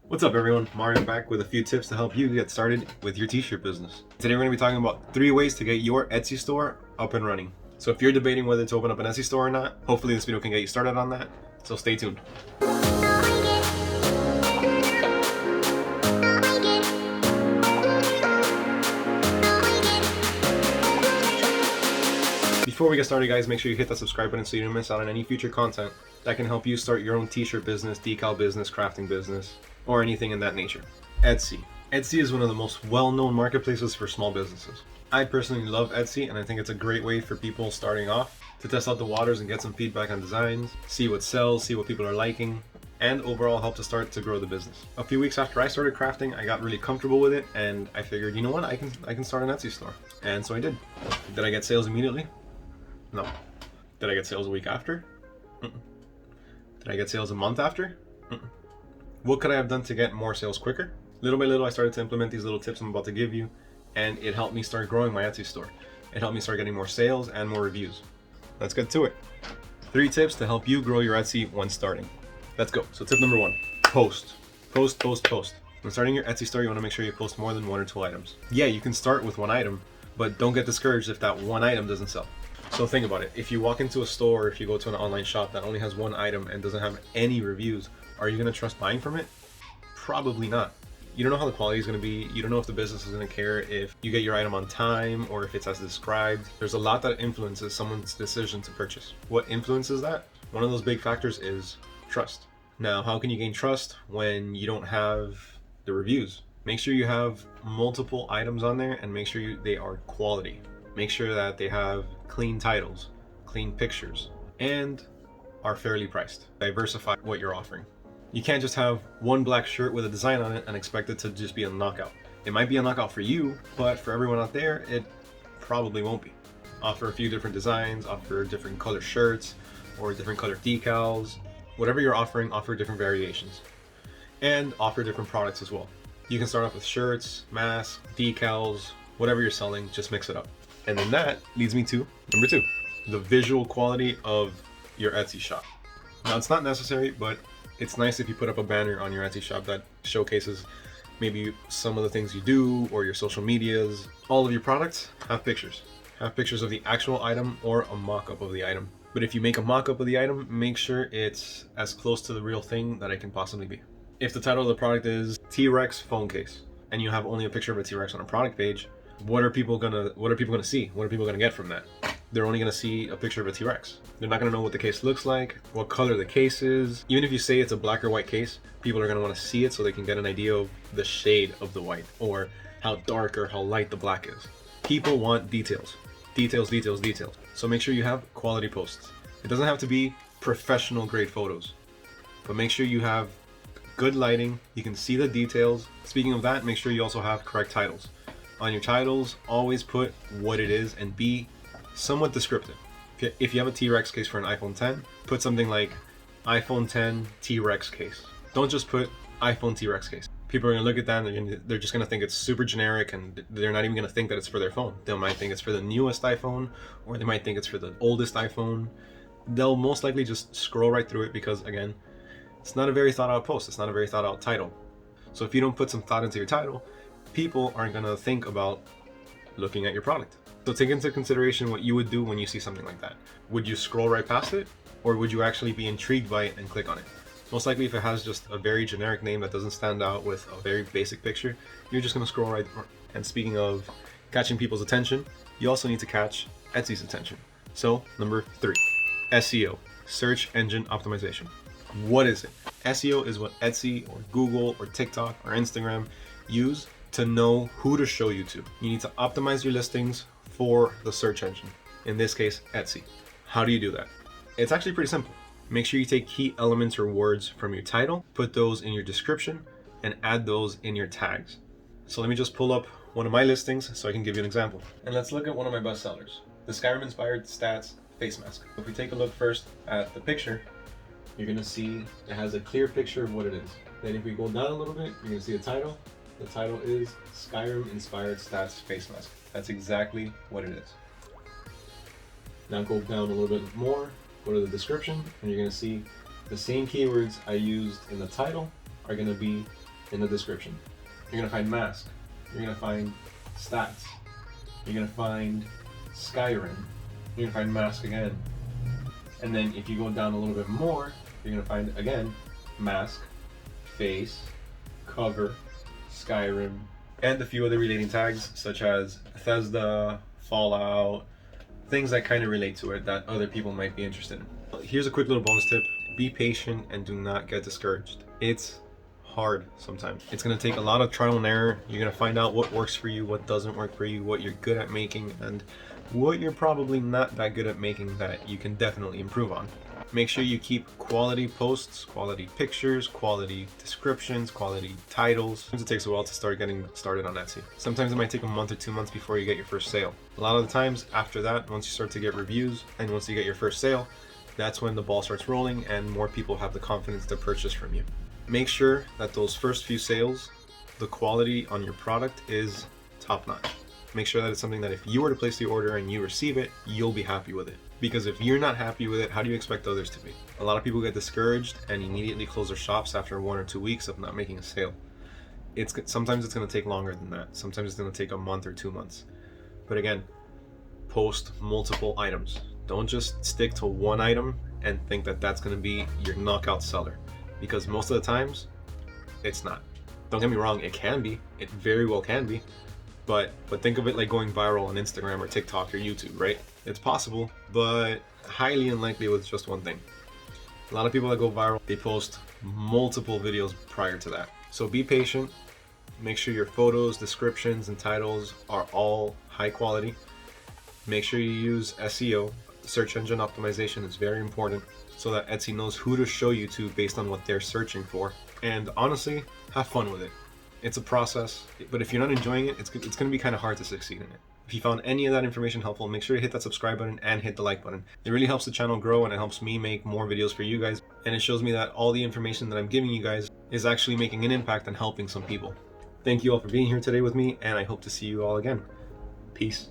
What's up everyone, Mario back with a few tips to help you get started with your t-shirt business. Today we're going to be talking about 3 ways to get your Etsy store up and running. So if you're debating whether to open up an Etsy store or not, hopefully this video can get you started on that, so stay tuned. Before we get started guys, make sure you hit that subscribe button so you don't miss out on any future content that can help you start your own t-shirt business, decal business, crafting business, or anything in that nature. Etsy. Etsy is one of the most well-known marketplaces for small businesses. I personally love Etsy and I think it's a great way for people starting off to test out the waters and get some feedback on designs, see what sells, see what people are liking, and overall help to start to grow the business. A few weeks after I started crafting, I got really comfortable with it and I figured, you know what, I can start an Etsy store. And so I did. Did I get sales immediately? No. Did I get sales a week after? Mm-mm. Did I get sales a month after? Mm-mm. What could I have done to get more sales quicker? Little by little, I started to implement these little tips I'm about to give you, and it helped me start growing my Etsy store. It helped me start getting more sales and more reviews. Let's get to it. 3 tips to help you grow your Etsy when starting. Let's go. So tip number 1, post. Post. When starting your Etsy store, you want to make sure you post more than 1 or 2 items. Yeah, you can start with 1 item, but don't get discouraged if that 1 item doesn't sell. So think about it. If you walk into a store, or if you go to an online shop that only has 1 item and doesn't have any reviews, are you going to trust buying from it? Probably not. You don't know how the quality is going to be. You don't know if the business is going to care if you get your item on time or if it's as described. There's a lot that influences someone's decision to purchase. What influences that? One of those big factors is trust. Now, how can you gain trust when you don't have the reviews? Make sure you have multiple items on there and make sure they are quality. Make sure that they have clean titles, clean pictures, and are fairly priced. Diversify what you're offering. You can't just have 1 black shirt with a design on it and expect it to just be a knockout. It might be a knockout for you, but for everyone out there, it probably won't be. Offer a few different designs, offer different color shirts, or different color decals. Whatever you're offering, offer different variations. And offer different products as well. You can start off with shirts, masks, decals, whatever you're selling, just mix it up. And then that leads me to number 2, the visual quality of your Etsy shop. Now it's not necessary, but it's nice if you put up a banner on your Etsy shop that showcases maybe some of the things you do or your social medias. All of your products have pictures. Have pictures of the actual item or a mock-up of the item. But if you make a mock-up of the item, make sure it's as close to the real thing that it can possibly be. If the title of the product is T-Rex phone case and you have only a picture of a T-Rex on a product page, what are people gonna see? What are people gonna get from that? They're only gonna see a picture of a T-Rex. They're not gonna know what the case looks like, what color the case is. Even if you say it's a black or white case, people are gonna wanna see it so they can get an idea of the shade of the white or how dark or how light the black is. People want details. Details. So make sure you have quality posts. It doesn't have to be professional grade photos, but make sure you have good lighting, you can see the details. Speaking of that, make sure you also have correct titles. On your titles, always put what it is and be somewhat descriptive. If you have a T-Rex case for an iPhone 10, put something like iPhone 10 T-Rex case. Don't just put iPhone T-Rex case. People are gonna look at that and they're just gonna think it's super generic and they're not even gonna think that it's for their phone. They might think it's for the newest iPhone or they might think it's for the oldest iPhone. They'll most likely just scroll right through it because again, it's not a very thought out post. It's not a very thought out title. So if you don't put some thought into your title, people aren't gonna think about looking at your product. So take into consideration what you would do when you see something like that. Would you scroll right past it or would you actually be intrigued by it and click on it? Most likely if it has just a very generic name that doesn't stand out with a very basic picture, you're just gonna scroll right. And speaking of catching people's attention, you also need to catch Etsy's attention. So number 3, SEO, search engine optimization. What is it? SEO is what Etsy or Google or TikTok or Instagram use to know who to show you to. You need to optimize your listings for the search engine, in this case Etsy. How do you do that? It's actually pretty simple. Make sure you take key elements or words from your title, put those in your description, and add those in your tags. So let me just pull up one of my listings so I can give you an example. And let's look at one of my best sellers, the Skyrim inspired stats face mask. If we take a look first at the picture, you're gonna see it has a clear picture of what it is. Then if we go down a little bit, you're gonna see the title. The title is Skyrim Inspired Stats Face Mask. That's exactly what it is. Now go down a little bit more, go to the description, and you're gonna see the same keywords I used in the title are gonna be in the description. You're gonna find mask. You're gonna find stats. You're gonna find Skyrim. You're gonna find mask again. And then if you go down a little bit more, you're gonna find again mask, face, cover, Skyrim, and a few other relating tags such as Bethesda, Fallout, things that kind of relate to it that other people might be interested in. Here's a quick little bonus tip. Be patient and do not get discouraged. It's hard sometimes. It's going to take a lot of trial and error. You're going to find out what works for you, what doesn't work for you, what you're good at making, and what you're probably not that good at making that you can definitely improve on. Make sure you keep quality posts, quality pictures, quality descriptions, quality titles. Sometimes it takes a while to start getting started on Etsy. Sometimes it might take a month or 2 months before you get your first sale. A lot of the times after that, once you start to get reviews and once you get your first sale, that's when the ball starts rolling and more people have the confidence to purchase from you. Make sure that those first few sales, the quality on your product is top notch. Make sure that it's something that if you were to place the order and you receive it, you'll be happy with it. Because if you're not happy with it, how do you expect others to be? A lot of people get discouraged and immediately close their shops after 1 or 2 weeks of not making a sale. Sometimes it's going to take longer than that. Sometimes it's going to take a month or 2 months. But again, post multiple items. Don't just stick to one item and think that that's going to be your knockout seller. Because most of the times, it's not. Don't get me wrong, it can be. It very well can be. But think of it like going viral on Instagram or TikTok or YouTube, right? It's possible, but highly unlikely with just one thing. A lot of people that go viral, they post multiple videos prior to that. So be patient. Make sure your photos, descriptions, and titles are all high quality. Make sure you use SEO. Search engine optimization is very important so that Etsy knows who to show you to based on what they're searching for. And honestly, have fun with it. It's a process, but if you're not enjoying it, it's going to be kind of hard to succeed in it. If you found any of that information helpful, make sure to hit that subscribe button and hit the like button. It really helps the channel grow and it helps me make more videos for you guys. And it shows me that all the information that I'm giving you guys is actually making an impact and helping some people. Thank you all for being here today with me, and I hope to see you all again. Peace.